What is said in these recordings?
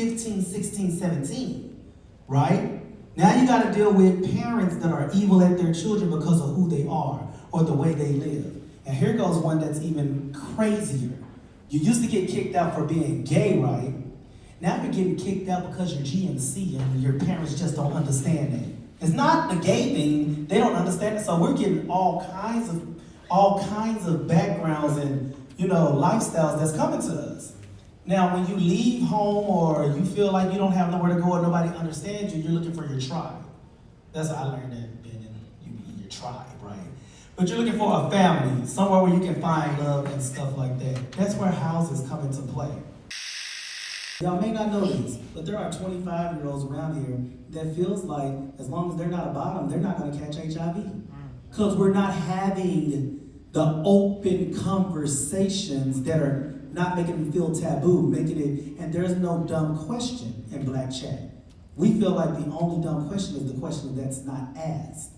15, 16, 17, right? Now you got to deal with parents that are evil at their children because of who they are or the way they live. And here goes one that's even crazier. You used to get kicked out for being gay, right? Now you're getting kicked out because you're GMC and your parents just don't understand it. It's not the gay thing, they don't understand it. So we're getting all kinds of backgrounds and lifestyles that's coming to us. Now when you leave home or you feel like you don't have nowhere to go or nobody understands you, you're looking for your tribe. That's how I learned that being in your tribe, right? But you're looking for a family, somewhere where you can find love and stuff like that. That's where houses come into play. Y'all may not know this, but there are 25-year-olds around here that feels like as long as they're not a bottom, they're not gonna catch HIV. Because we're not having the open conversations that are not making them feel taboo, and there's no dumb question in Black Chat. We feel like the only dumb question is the question that's not asked.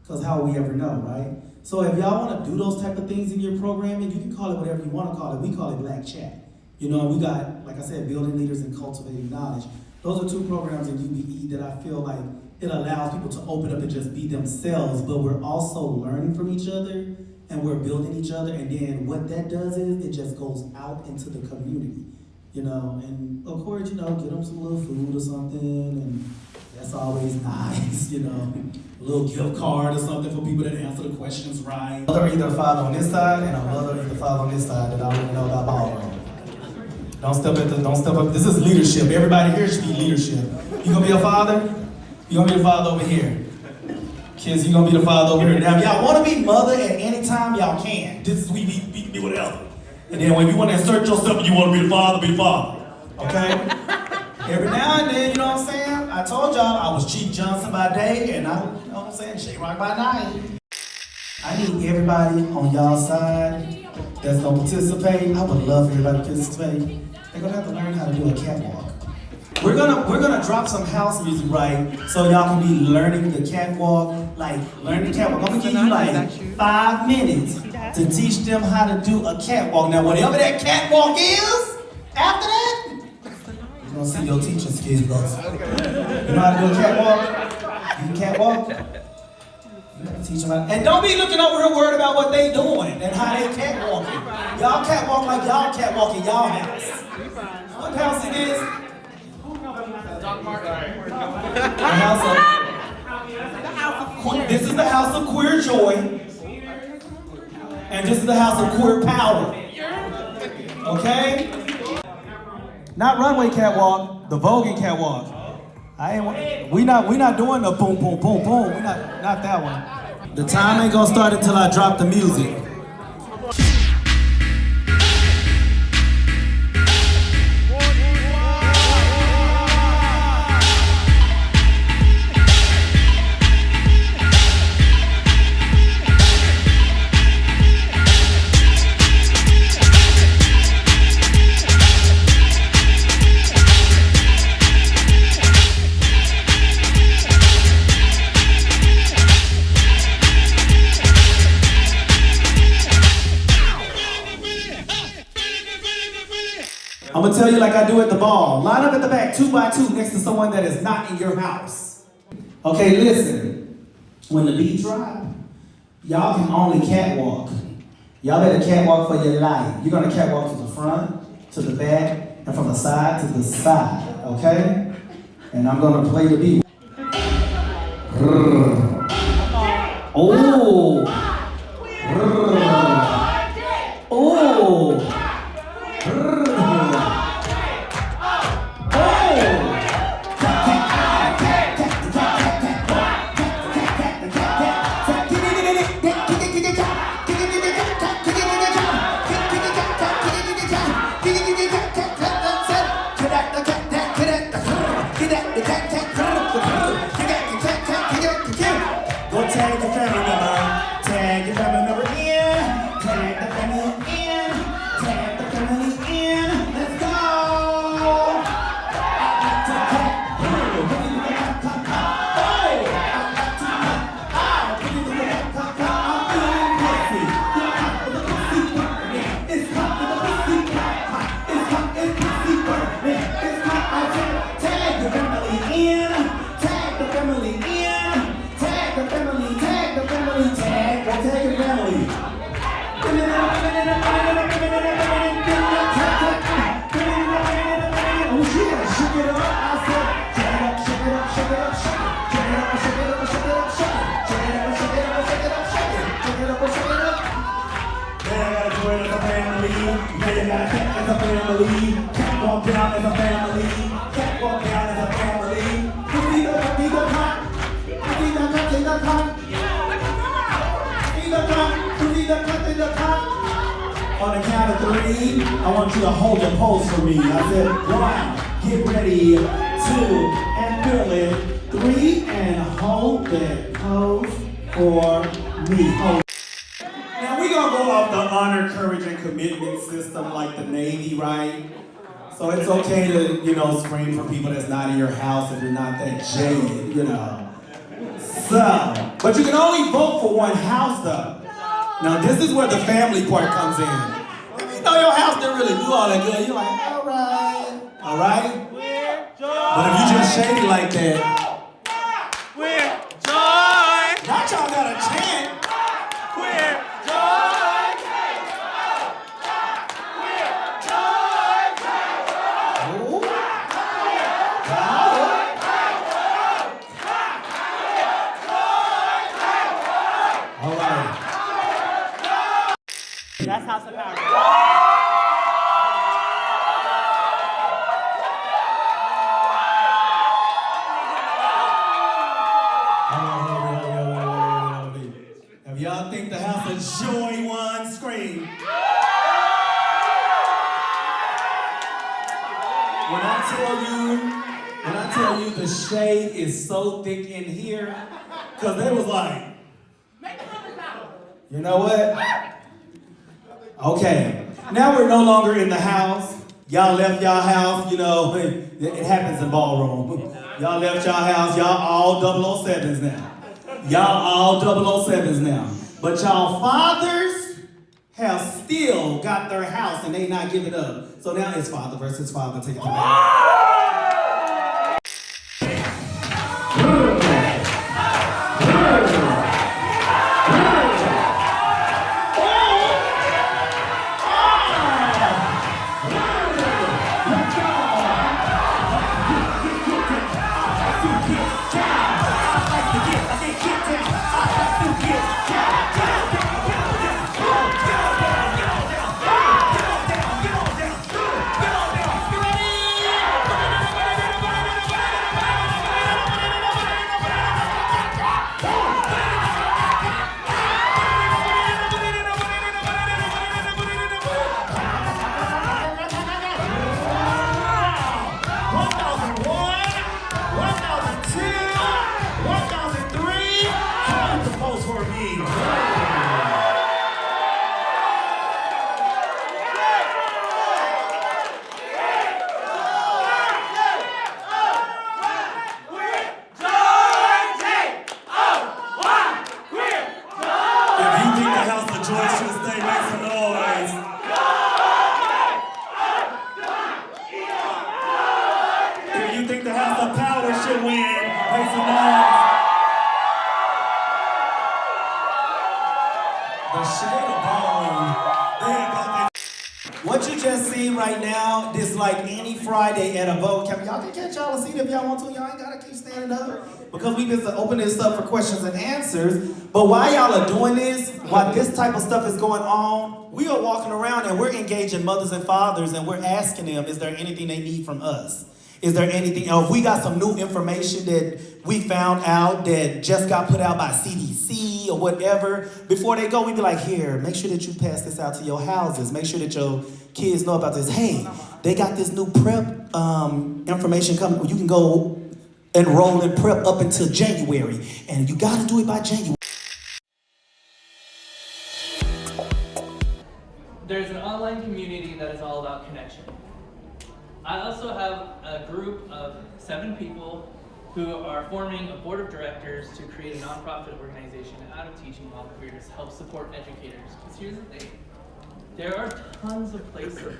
Because how will we ever know, right? So if y'all want to do those type of things in your programming, you can call it whatever you want to call it. We call it Black Chat. We got, like I said, building leaders and cultivating knowledge. Those are two programs in UBE that I feel like it allows people to open up and just be themselves, but we're also learning from each other and we're building each other. And then what that does is it just goes out into the community, and of course, get them some little food or something, and that's always nice, a little gift card or something for people that answer the questions right. A mother either father on this side and a mother either father on this side that I don't even know about ballroom. Don't step up. This is leadership. Everybody here should be leadership. You gonna be a father? You gonna be a father over here. Kids, you gonna be the father over here. Now, if y'all wanna be mother at any time, y'all can. This is, we be whatever. And then when you wanna insert yourself and you wanna be the father, okay? Every now and then, you know what I'm saying? I told y'all I was Chief Johnson by day and J-Rock by night. I need everybody on y'all side that's gonna participate. I would love for everybody to participate. They're gonna have to learn how to do a catwalk. We're gonna drop some house music, right? So y'all can be learning the catwalk, learning the catwalk. I'm gonna give you 5 minutes to teach them how to do a catwalk. Now, whatever that catwalk is, after that, you're gonna see your teaching skills. You know how to do a catwalk? You can catwalk? You gotta teach them how. And don't be looking over here worried about what they doing and how they catwalking. Y'all catwalk like y'all catwalk in y'all house. What house it is? This is the house of queer joy, and this is the house of queer power. Okay? Not runway catwalk, the voguing catwalk. We not doing the boom boom boom boom. We not that one. The time ain't gonna start until I drop the music. I'm gonna tell you like I do at the ball. Line up at the back 2 by 2 next to someone that is not in your house. Okay, listen. When the beat drop, y'all can only catwalk. Y'all better catwalk for your life. You're gonna catwalk to the front, to the back, and from the side to the side, okay? And I'm gonna play the beat. Oh! Oh! Tag your family member in. shake it up. I said, shake it up, shake it up, shake it up, shake it. Shake it up, shake it up, shake it up, shake it. Shake it up, shake it up, shake it up, shake it. Shake it up, shake it up. Man, I gotta join as a family. Man, you gotta cat as a family. Cat walk down as a family. Cat walk down as a family. You see the cut, see the cut. You see the cut, see the cut. See the cut, you see the cut, see the cut. On the count of 3, I want you to hold your pose for me. I said 1, get ready, 2, and feel it. 3, and hold that pose for me. Hold. Now we're gonna go off the honor, courage, and commitment system like the Navy, right? So it's okay to, scream for people that's not in your house if you're not that jaded, So, but you can only vote for one house though. Now this is where the family part comes in. If you know your house didn't really do all that good, you're like, all right? But if you just shady like that, not y'all got a chant. That's House of Power. If y'all think the House of Joy won, scream. When I tell you the shade is so thick in here, because they was like, you know what? Okay, now we're no longer in the house. Y'all left y'all house, it happens in ballroom. Y'all left y'all house, y'all all 007s now. Y'all all 007s now. But y'all fathers have still got their house and they not giving up. So now it's father versus father. Take it to back. What you just seen right now, this like any Friday at a vote. Y'all can catch y'all a seat if y'all want to. Y'all ain't gotta keep standing up because we just open this up for questions and answers. But while y'all are doing this, while this type of stuff is going on, we are walking around and we're engaging mothers and fathers and we're asking them, is there anything they need from us? Is there anything else? If we got some new information that we found out that just got put out by CDC or whatever, before they go, we be like, here, make sure that you pass this out to your houses. Make sure that your kids know about this. Hey, they got this new prep information coming. You can go enroll in prep up until January, and you got to do it by January. There's an online community that is all about connection. I also have a group of 7 people who are forming a board of directors to create a nonprofit organization out of teaching while careers to help support educators. Because here's the thing, there are tons of places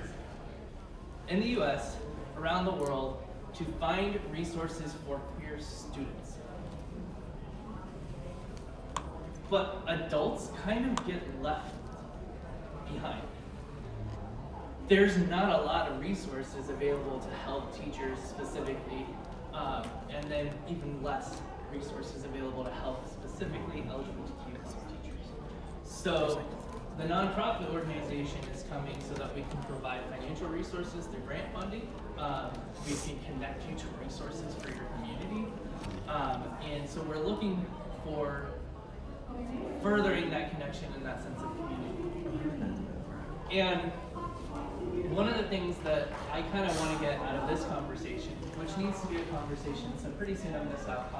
in the US, around the world, to find resources for queer students. But adults kind of get left behind. there's not a lot of resources available to help teachers specifically, and then even less resources available to help specifically LGBTQ teachers. So the nonprofit organization is coming so that we can provide financial resources through grant funding. We can connect you to resources for your community. And so we're looking for furthering that connection and that sense of community. And one of the things that I kind of want to get out of this conversation, which needs to be a conversation, so pretty soon I'm going to stop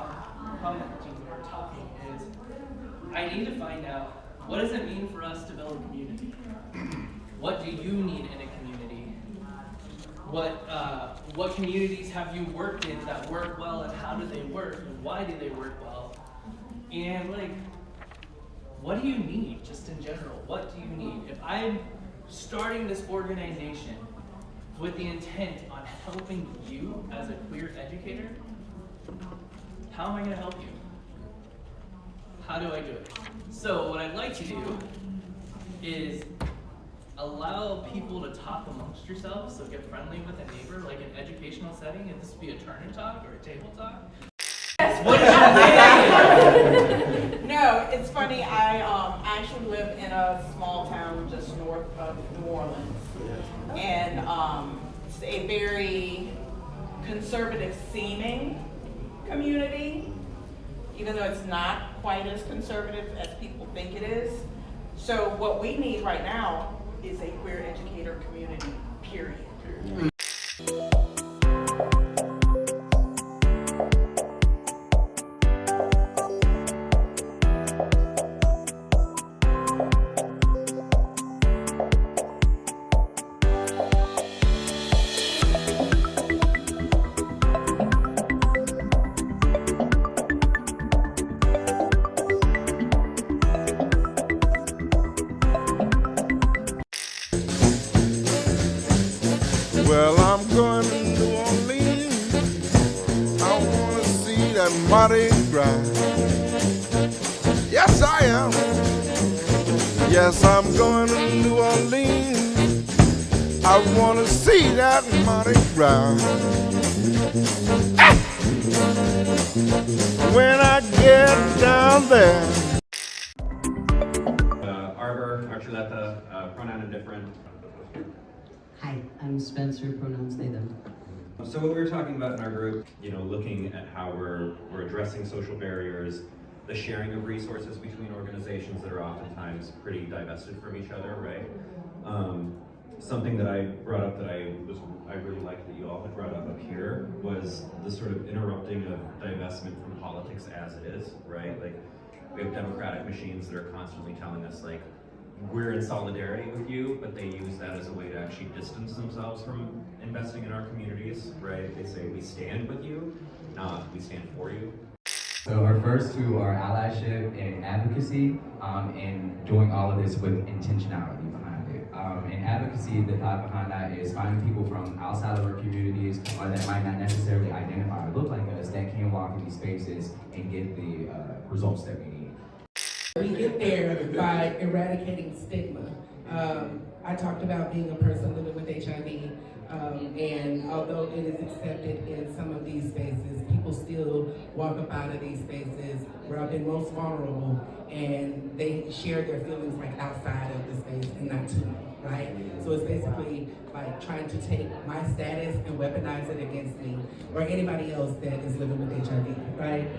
commenting or talking, is I need to find out, what does it mean for us to build a community? What do you need in a community? What communities have you worked in that work well, and how do they work, and why do they work well? And like, what do you need just in general? What do you need? If I'm starting this organization with the intent on helping you as a queer educator, how am I going to help you? How do I do it? So what I'd like to do is allow people to talk amongst yourselves, so get friendly with a neighbor, like an educational setting, if this would be a turn and talk or a table talk. What is your No, it's funny. I actually live in a small town just north of New Orleans, and it's a very conservative-seeming community, even though it's not quite as conservative as people think it is. So what we need right now is a queer educator community, period. Well, I'm going to New Orleans. I want to see that Mardi Gras. Yes, I am. Yes, I'm going to New Orleans. I want to see that Mardi Gras. Ah! When I get down there. Arbor, Archuleta, pronoun indifferent. Hi, I'm Spencer, pronouns they, them. So what we were talking about in our group, looking at how we're addressing social barriers, the sharing of resources between organizations that are oftentimes pretty divested from each other, right? Something that I brought up that I really liked that you all had brought up here was the sort of interrupting of divestment from politics as it is, right? Like, we have democratic machines that are constantly telling us, like, we're in solidarity with you, but they use that as a way to actually distance themselves from investing in our communities, right? They say, we stand with you, not we stand for you. So it refers to our allyship and advocacy, and doing all of this with intentionality behind it. And advocacy, the thought behind that is finding people from outside of our communities or that might not necessarily identify or look like us that can walk in these spaces and get the results that we need. We get there by eradicating stigma. I talked about being a person living with HIV, and although it is accepted in some of these spaces, people still walk up out of these spaces where I've been most vulnerable, and they share their feelings like outside of the space and not to me, right? So it's basically like trying to take my status and weaponize it against me or anybody else that is living with HIV, right?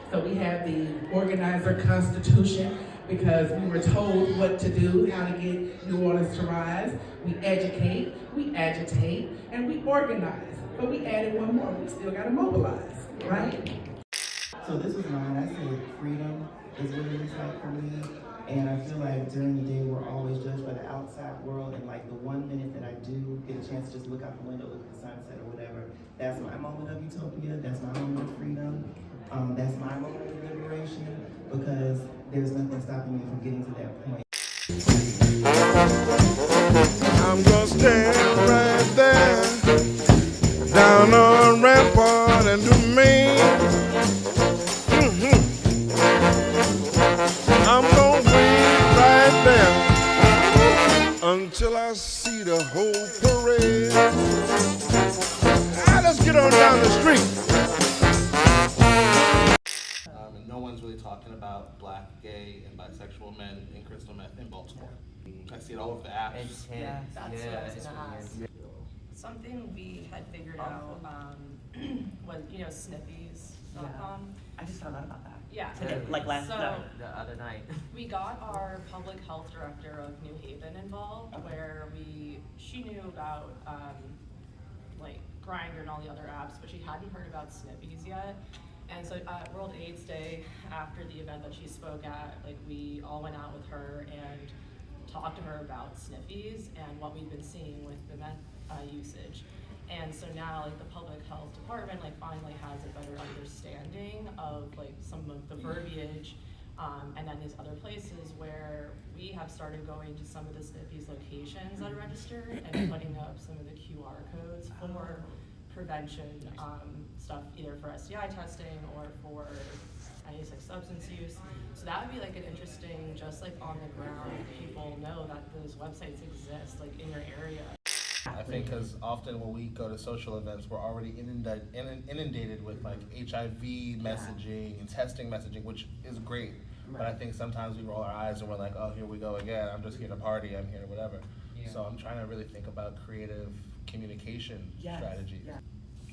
So we have the organizer constitution because we were told what to do, how to get New Orleans to rise. We educate, we agitate, and we organize. But we added one more, we still gotta mobilize, right? So this was mine. I said freedom is what it is like for me. And I feel like during the day we're always judged by the outside world, and like the 1 minute that I do get a chance to just look out the window, look at the sunset or whatever, that's my moment of utopia, that's my moment of freedom. That's my moment of liberation, because there's nothing stopping me from getting to that point. I'm gonna stand right there, down on Rampart and do Main. I'm gonna wait right there until I see the the whole parade. Ah, let's get on down the street. And no one's really talking about black, gay, and bisexual men in crystal meth in Baltimore. I see it all over the apps. Yeah, that's what I was gonna ask. Something we had figured out was, sniffies.com. I just found out about that. Yeah. Today, like last So, night, the other night. We got our public health director of New Haven involved, where she knew about like Grindr and all the other apps, but she hadn't heard about sniffies yet. And so at World AIDS Day, after the event that she spoke at, like we all went out with her and talked to her about sniffies and what we've been seeing with the meth usage. And so now like the public health department like finally has a better understanding of like some of the verbiage, and then these other places where we have started going to some of the sniffies locations that are registered and putting up some of the QR codes for prevention stuff, either for STI testing or for any substance use. So that would be like an interesting, just like on the ground, people know that those websites exist like in your area. I think because often when we go to social events, we're already inundated with like HIV messaging and testing messaging, which is great. But I think sometimes we roll our eyes and we're like, oh, here we go again. I'm just here to party. I'm here to whatever. Yeah. So I'm trying to really think about creative communication strategies. Yeah.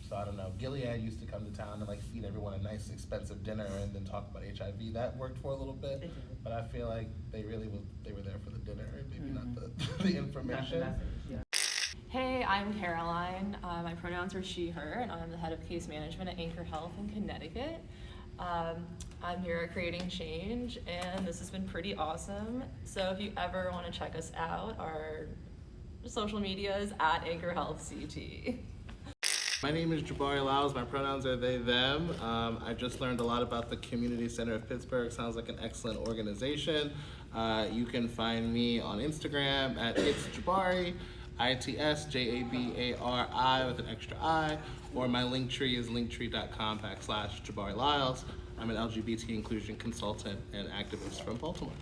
So I don't know. Gilead used to come to town and like feed everyone a nice expensive dinner and then talk about HIV. That worked for a little bit, but I feel like they were there for the dinner and maybe not the information. Hey, I'm Caroline. My pronouns are she, her, and I'm the head of case management at Anchor Health in Connecticut. I'm here at Creating Change, and this has been pretty awesome. So if you ever want to check us out, our social media is at Anchor Health CT. My name is Jabari Lyles. My pronouns are they, them. I just learned a lot about the Qmnty Center of Pittsburgh. Sounds like an excellent organization. You can find me on Instagram at It's Jabari, ITSJABARI with an extra I, or my link tree is linktree.com/Jabari Lyles. I'm an LGBT inclusion consultant and activist from Baltimore.